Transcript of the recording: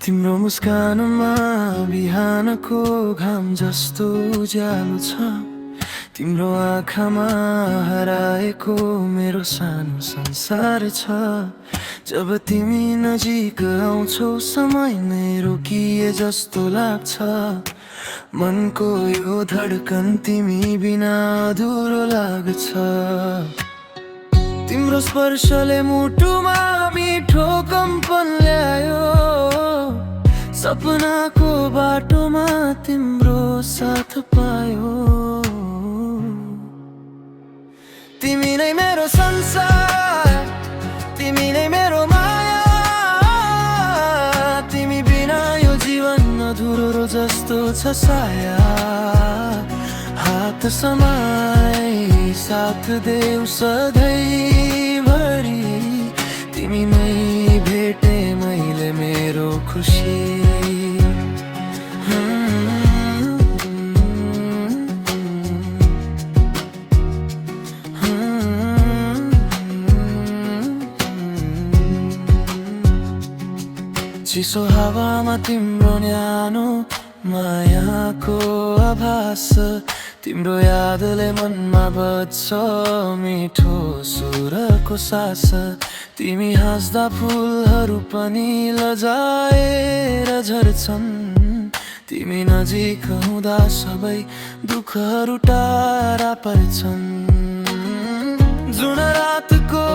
तिम्रो मुस्कानमा बिहानको घाम जस्तो उज्यालो छ। तिम्रो आँखामा हराएको मेरो सानो संसार छ। जब तिमी नजिक आउँछौ समय नै रोकिए जस्तो लाग्छ। मनको यो धड्कन तिमी बिना अधुरो लाग्छ। तिम्रो स्पर्शले मुटुमा मिठो कम्पन ल्यायो। सपनाको बाटोमा तिम्रो साथ पायो। तिमी नै मेरो संसार, तिमी नै मेरो माया। तिमी बिना यो जीवन अधुरो जस्तो छ साया। हात समाई साथ देऊ सधैँभरि। तिमी नै भेटे मैले मेरो खुसी। चिसो हावामा तिम्रो न्यानो मायाको आभास। तिम्रो यादले मनमा बज्छ मिठो सुरको सास। तिमी हाँस्दा फुलहरू पनि लजाएर झर्छन्। तिमी नजिक हुँदा सबै दुःखहरू टाढा पर्छन्। जुन रातको